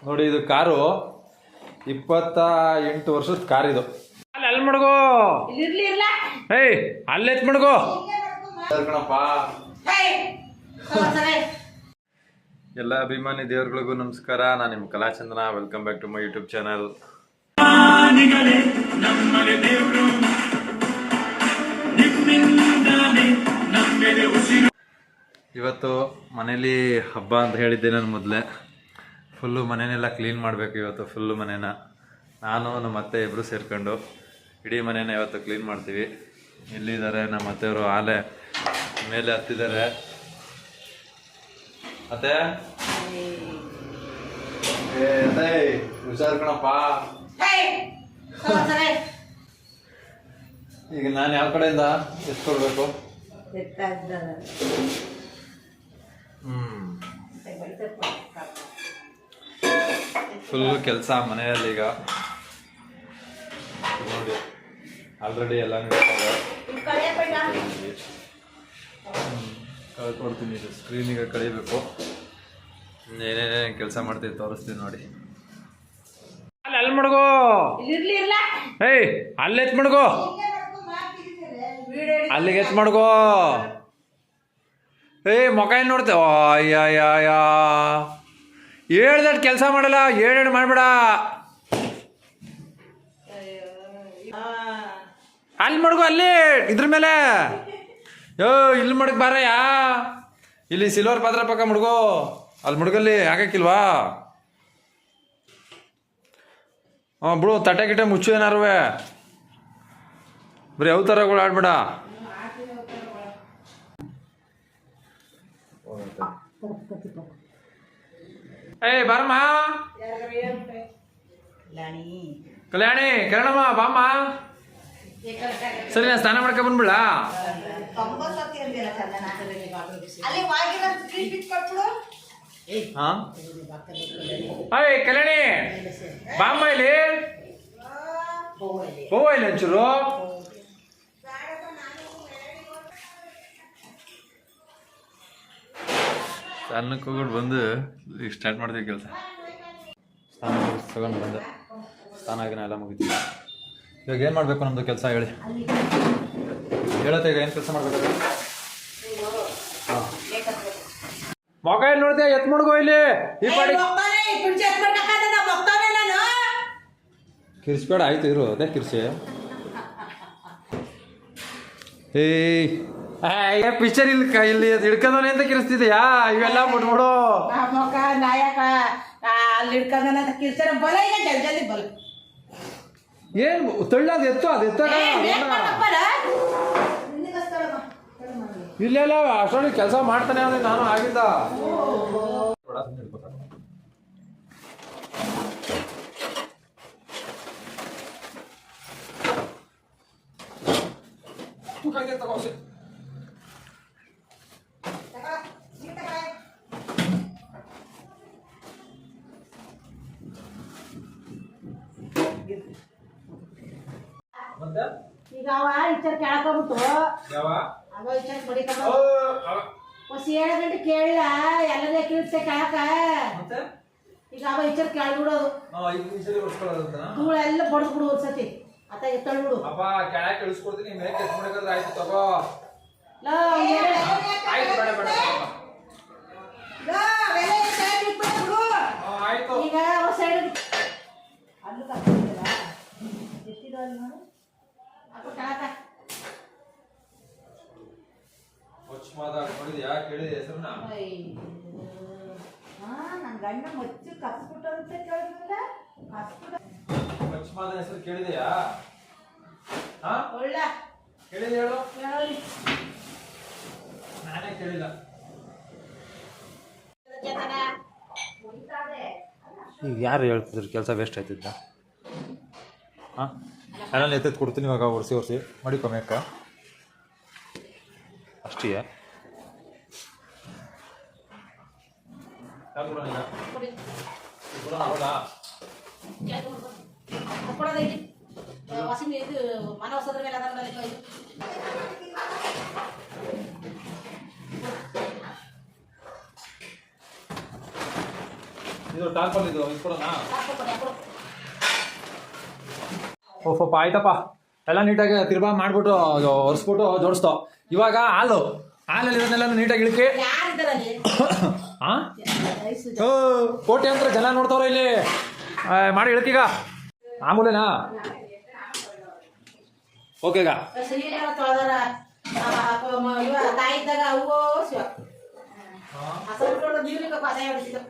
ನೋಡಿ ಇದು ಕಾರು 28 ವರ್ಷದ ಕಾರ್ ಇದು. ಅಲ್ಲಿ ಮಡ್ಗೋ ಏಯ್ ಅಲ್ಲೆತ್ ಮಡ್ಗೋ ಕಣಪ್ಪ. ಎಲ್ಲ ಅಭಿಮಾನಿ ದೇವರುಗಳಿಗೂ ನಮಸ್ಕಾರ. ನಾನು ನಿಮ್ಮ ಕಲಾಚಂದ್ರನ. Welcome back to my YouTube channel. ಇವತ್ತು ಮನೇಲಿ ಹಬ್ಬ ಅಂತ ಹೇಳಿದ್ದೆ ನಾನು ಮೊದಲೇ. ಫುಲ್ಲು ಮನೆಯೆಲ್ಲ ಕ್ಲೀನ್ ಮಾಡಬೇಕು ಇವತ್ತು. ಫುಲ್ಲು ಮನೇನ ನಾನು ನಮ್ಮ ಅತ್ತೆ ಇಬ್ಬರು ಸೇರ್ಕೊಂಡು ಇಡೀ ಮನೇನ ಇವತ್ತು ಕ್ಲೀನ್ ಮಾಡ್ತೀವಿ. ಇಲ್ಲಿದ್ದಾರೆ ನಮ್ಮ ಅತ್ತೆಯವರು, ಆಲೆ ಮೇಲೆ ಹತ್ತಿದ್ದಾರೆ. ಅತ್ತೆ ಹುಷಾರ್ ಕಣಪ್ಪ. ಈಗ ನಾನು ಯಾವ ಕಡೆಯಿಂದ ಎಷ್ಟು ಕೊಡ್ಬೇಕು? ಫುಲ್ ಕೆಲಸ ಮನೆಯಲ್ಲಿ. ಈಗ ನೋಡಿ ಆಲ್ರೆಡಿ ಎಲ್ಲ ಕಳ್ಕೊಡ್ತೀನಿ. ಇದು ಸ್ಕ್ರೀನಿಗೆ ಕಳಿಬೇಕು. ಏನೇನೇ ಕೆಲಸ ಮಾಡ್ತೀವಿ ತೋರಿಸ್ತೀನಿ ನೋಡಿ. ಅಲ್ಲಿ ಮಡ್ಗೋ ಏಯ್ ಅಲ್ಲೆತ್ ಮಡ್ಗೋ, ಅಲ್ಲಿಗೆ ಎತ್ ಮಡ್ಗೋ. ಏಯ್ ಮೊಕ ಏನು ನೋಡ್ತೇವ? ಅಯ್ಯ ಹೇಳ್ದಟ್ ಕೆಲಸ ಮಾಡಲ್ಲ. ಏಳೇಳು ಮಾಡಬೇಡ. ಅಲ್ಲಿ ಮಡ್ಗು, ಅಲ್ಲಿ ಇದ್ರ ಮೇಲೆ. ಯೋ ಇಲ್ಲಿ ಮಡ್ಗ ಬಾರಯ್ಯ. ಇಲ್ಲಿ ಸಿಲ್ವರ್ ಪಾತ್ರ ಪಕ್ಕ ಮಡ್ಗೋ. ಅಲ್ಲಿ ಮಡ್ಗಲ್ಲಿ ಹಾಕಕ್ಕಿಲ್ವಾ? ಹಾಂ ಬಿಡು, ತಟ್ಟೆ ಗಿಟ್ಟೆ ಮುಚ್ಚು. ಏನಾರುವೆ ಬರೀ ಯಾವ ಥರಗಳು ಆಡ್ಬೇಡ. ಏಯ್ ಬಾರಮ್ಮ. ಕಲ್ಯಾಣಿ ಕಿರಣಮ್ಮ ಬಾಮ್ಮ. ಸರಿ ನಾನು ಸ್ನಾನ ಮಾಡ್ಕೊಂಡ್ ಬಂದ್ಬಿಡ. ಏಯ್ ಕಲ್ಯಾಣಿ ಬಾಮ್ಮ ಇಲ್ಲಿ. ಹೋಗ ಇಲ್ಲಿ ಒಂಚೂರು. ಸ್ನಾನಕ್ಕೆ ಹೋಗ್ಬಿಟ್ಟು ಬಂದು ಈಗ ಸ್ಟಾರ್ಟ್ ಮಾಡ್ತೀವಿ ಕೆಲಸ. ಸ್ನಾನ ತಗೊಂಡು ಬಂದೆ. ಸ್ನಾನ ಆಗಿನ ಎಲ್ಲ ಮುಗಿತೀವಿ. ಇವಾಗ ಏನು ಮಾಡಬೇಕು ನಮ್ಮದು ಕೆಲಸ ಹೇಳಿ. ಹೇಳತ್ತೆ ಈಗ ಏನು ಕೆಲಸ ಮಾಡ್ಬೇಕಾದ್ರೆ? ಹಾಂ ಮೊಕ ಇಲ್ಲಿ ನೋಡ್ತೀಯ? ಎತ್ ಮಾಡ್ಗೋ ಇಲ್ಲಿ. ಈ ಪಾಡಿ ಕಿರ್ಸ್ಬೇಡ. ಆಯ್ತು ಇರು. ಅದೇ ಕಿರ್ಸಿ. ಏಯ್ ಪಿಕ್ಚರ್ ಇಲ್ಲಿ ಹಿಡ್ಕೊಂಡವನೇ ಅಂತ ಕಿರಿಸ್ತಿದ್ಯಾ? ಇವೆಲ್ಲ ಬಿಟ್ಬಿಡು. ಏನು ತಳ್ಳ? ಅದು ಎತ್ತು, ಅದು ಎತ್ತ. ಇಲ್ಲೆಲ್ಲ ಅಷ್ಟೊಂದು ಕೆಲಸ ಮಾಡ್ತಾನೆ ಅಂದ್ರೆ ನಾನು ಆಗಿದ್ದ. ಈಗ ಅವ ಇಚ್ಚರ್ ಕೇಳ್ಕೊಂಬಿಟ್ಟು ಅವ ಇಚ್ಚರ್ ಬಡಿಕೊಂಡು 7 ಗಂಟೆ ಕೇಳಿಲ್ಲ. ಎಲ್ಲದೇ ಕಿಲ್ಸೆ ಕೇಳಕ. ಈಗ ಅವ ಇಚ್ಚರ್ ಕೇಳ್ಬಿಡೋದು. ಧೂಳ ಎಲ್ಲ ಬಡ್ದ್ಬಿಡು ಒಂದ್ಸತಿ. ಅತ್ತ ಎತ್ತಳ್ಬಿಡು. ಈಗ ಅವ ಸೈಡ್ ಅಲ್ಲೂ ಕರ್ಕೊಂಡಿಲ್ಲ. ಎಷ್ಟಿದ ಅಲ್ಲಿ ನೋಡು. ನನ್ ಗಂಡ ಮಚ್ಚು ಕಸ್ಬಿಟ್ಟು ಅಂತ ಕೇಳಿದ್ರಲ್ಲ. ಹೆಸರು ಕೇಳಿದೆಯಾ? ಒಳ್ಳೆ ಕೇಳಿದೆ ಹೇಳು. ನಾನೇ ಕೇಳಿಲ್ಲ. ಈಗ ಯಾರು ಹೇಳ್ತಿದ್ರು ಕೆಲಸ ವೇಸ್ಟ್ ಆಯ್ತಿದ್ದ? ಹಾಂ ಎಲ್ಲ ಎತ್ತೆತ್ತು ಕೊಡ್ತೀನಿ. ಇವಾಗ ಒರೆಸಿ ಮಡಿಕೊಮ್ಯಾಕ ಅಷ್ಟೇ. ಮನೆ ಹೊಸದ್ರ ಮೇಲೆ ಇದು ಟಾರ್ಪಲ್ ಇದು ಕೊಡೋಣ. ಹಾಕ್ಕೊಡು. ಓಫಪ್ಪ ಆಯ್ತಪ್ಪ, ಎಲ್ಲ ನೀಟಾಗಿ ತಿರ್ಬಾ ಮಾಡ್ಬಿಟ್ಟು ಒರೆಸ್ಬಿಟ್ಟು ಜೋಡಿಸ್ತೋ. ಇವಾಗ ಹಾಲಲ್ಲಿ ಇರೋದನ್ನೆಲ್ಲ ನೀಟಾಗಿ ಇಳಿಕೆ. ಯಾರಿದ್ದಾರೆ ಅಲ್ಲಿ? ಹಾಂ ಕೋಟಿ ಅಂತ ಜನ ನೋಡ್ತಾವ್ರ ಇಲ್ಲಿ. ಮಾಡಿ ಇಳಕೀಗ ಆಮೂಲೆನಾ. ಓಕೆ ಈಗ ಸೀರೆಲ್ಲ ತೊಳೆದಾರ ತಾಯಿ ಇದ್ದಾಗ ಅವು ಶಿವ ನೀರಿಗೆ ಅದೇ ಹೊಡಿಸಿದ್ದು.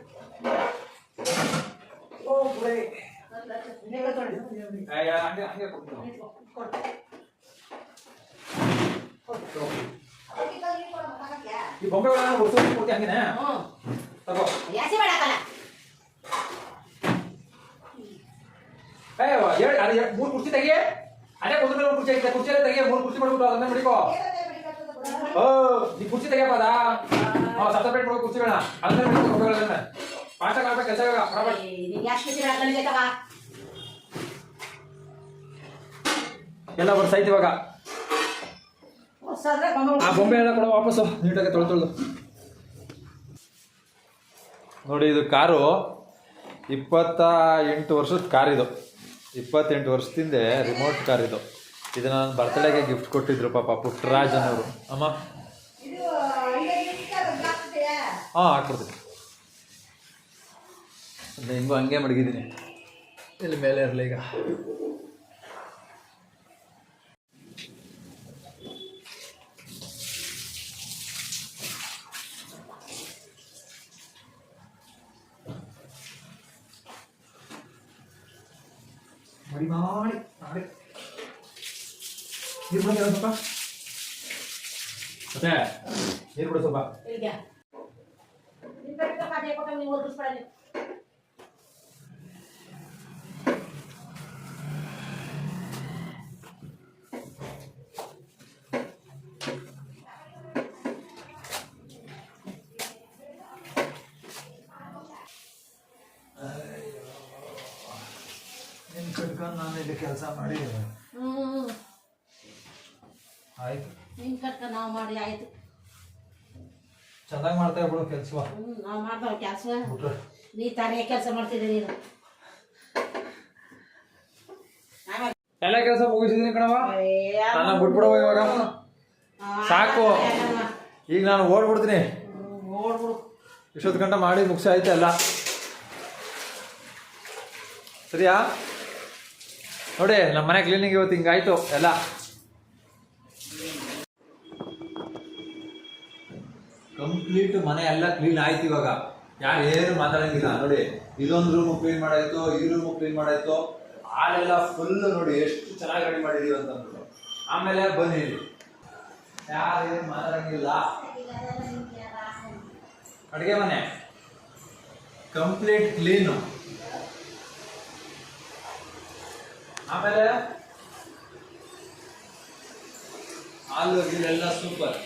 ಈ ಬೊಂಬೆಗಳನ್ನ ಕೊಡ್ತೀವಿ ಹಂಗೇನೆ ತಗೋ. ಯಾಸಿ ಮಾಡಕ್ಕಲ್ಲ. ಮೂರು ಕುರ್ಚಿ ತೆಗಿ. ಅದೇ ಕುರ್ಚಿ ಮೇಲೆ ಕುರ್ಚಿ ಐತೆ, ಕುರ್ಚಿಯಲ್ಲೇ ತೆಗಿ. 3 ಕುರ್ಚಿ ಮಾಡ್ಬಿಟ್ಟು ಅದನ್ನ ಮಡಿಕೋ. ಈ ಕುರ್ಚಿ ತೆಗಿಯಪ್ಪ ಅದ. ಸಪ್ರೇಟ್ ಮಾಡೋ ಕುರ್ಚಿಗಳನ್ನ ಅದನ್ನ ಮಡಿಕೋ. ಬೊಂಬೆಗಳನ್ನ ಫಾಸ್ಟಾಗಿ ಆಗ್ಬೇಕು ಕೆಲಸ. ಇವಾಗ ಎಲ್ಲ ಬರ್ಸಾಯ್ತು ಇವಾಗ. ಆ ಬೊಂಬೆ ಎಲ್ಲ ಕೊಡೋ ವಾಪಸ್ಸು ನೀಟಾಗಿ ತೊಳೆದು. ನೋಡಿ ಇದು ಕಾರು 28 ವರ್ಷದ ಕಾರ್ ಇದು. 28 ವರ್ಷದಿಂದ ರಿಮೋಟ್ ಕಾರ್ ಇದು. ಇದು ನಾನು ಬರ್ತಡೇಗೆ ಗಿಫ್ಟ್ ಕೊಟ್ಟಿದ್ರು ಪಾಪ ಪುಟ್ಟರಾಜ್ ಅನ್ನೋರು. ಅಮ್ಮ ಹಾಂ ಹಾಕ್ಕೊಡ್ತೀನಿ. ಹಿಂಗೂ ಹಂಗೆ ಮಡಗಿದ್ದೀನಿ. ಇಲ್ಲಿ ಮೇಲೆ ಇರಲಿ ಈಗ. ಮಾಡಿ ಮಾಡಿ ನೀರು ಬಿಡೋದು ಸ್ವಲ್ಪ. ಮತ್ತೆ ನೀರು ಬಿಡು ಸ್ವಲ್ಪ. ನಿನ್ನ ಕಟ್ಕೊಂಡು ನಾನು ಇಲ್ಲಿ ಕೆಲಸ ಮಾಡಿ ಆಯ್ತು. ನಿನ್ ಕಟ್ಕ ನಾವು ಮಾಡಿ ಆಯ್ತು. ಚೆನ್ನಾಗಿ ಮಾಡ್ತಾ ಬಿಡು ಕೆಲಸ. ನಾವು ಮಾಡ್ತಾವ ಕೆಲಸ. ನೀ ತಾನೇ ಕೆಲಸ ಮಾಡ್ತಿದ್ದೆ ನೀನು. ಎಲ್ಲ ಕೆಲಸ ಮುಗಿಸಿದೀನಿ ಕಣವ. ನಾನು ಬಿಟ್ಬಿಡವ ಇವಾಗ. ಸಾಕು, ಈಗ ನಾನು ಓಡ್ಬಿಡ್ತೀನಿ. ಓಡ್ಬಿಡು. ಇಷ್ಟೊತ್ತು ಗಂಟೆ ಮಾಡಿ ಮುಗಿಸಿ ಆಯ್ತು ಎಲ್ಲ. ಸರಿಯಾ? ನೋಡಿ ನಮ್ಮ ಮನೆ ಕ್ಲೀನಿಂಗ್ ಇವತ್ತು ಹಿಂಗಾಯ್ತು ಎಲ್ಲ. ಕಂಪ್ಲೀಟ್ ಮನೆ ಎಲ್ಲ ಕ್ಲೀನ್ ಆಯ್ತು ಇವಾಗ. ಯಾರು ಏನು ಮಾತಾಡಂಗಿಲ್ಲ. ನೋಡಿ ಇದೊಂದು ರೂಮ್ ಕ್ಲೀನ್ ಮಾಡಾಯ್ತು, ಈ ರೂಮ್ ಕ್ಲೀನ್ ಮಾಡಾಯ್ತು. ಹಾಲೆಲ್ಲ ಫುಲ್ ನೋಡಿ ಎಷ್ಟು ಚೆನ್ನಾಗಿ ರೆಡಿ ಮಾಡಿದೀವಿ ಅಂತಂದ್ಬಿಟ್ಟು. ಆಮೇಲೆ ಬನ್ನಿ, ಯಾರು ಏನು ಮಾತಾಡಂಗಿಲ್ಲ. ಅಡುಗೆ ಮನೆ ಕಂಪ್ಲೀಟ್ ಕ್ಲೀನು. ಆಮೇಲೆ ಹಾಲು ಗೀಲೆಲ್ಲ ಸೂಪರ್.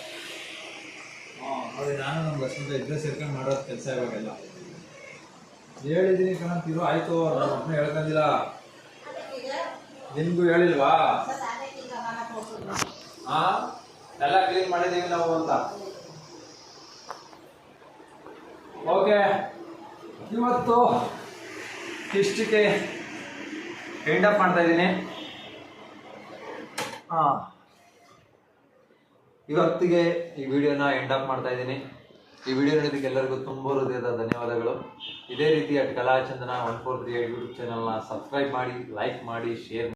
ನೋಡಿ ನಾನು ನಮ್ಮ ಬಸ್ಸಿಂದ ಇದ್ರೆ ಸೇರ್ಕೊಂಡು ಮಾಡೋದು ಕೆಲಸ ಇವಾಗೆಲ್ಲ. ಹೇಳಿದ್ದೀನಿ ಕಣಂತಿರು ಆಯ್ತು. ನಾನು ಒಬ್ಬನೇ ಹೇಳ್ಕೊಂಡಿಲ್ಲ. ನಿನ್ಗೂ ಹೇಳಿಲ್ವಾ? ಎಲ್ಲ ಕ್ಲೀನ್ ಮಾಡಿದ್ದೀವಿ ನಾವು ಅಂತ. ಓಕೆ, ಇವತ್ತು ಇಷ್ಟಕ್ಕೆ ಎಂಡಪ್ ಮಾಡ್ತಾ ಇದ್ದೀನಿ. ಇವತ್ತಿಗೆ ಈ ವಿಡಿಯೋನ ಎಂಡಪ್ ಮಾಡ್ತಾ ಇದ್ದೀನಿ. ಈ ವಿಡಿಯೋ ನೋಡಿದ್ದಕ್ಕೆ ಎಲ್ಲರಿಗೂ ತುಂಬ ಹೃದಯದ ಧನ್ಯವಾದಗಳು. ಇದೇ ರೀತಿ ಕಲಾಚಂದನ 143 ಯೂಟ್ಯೂಬ್ ಚಾನಲ್ನ ಸಬ್ಸ್ಕ್ರೈಬ್ ಮಾಡಿ, ಲೈಕ್ ಮಾಡಿ, ಶೇರ್ ಮಾಡಿ.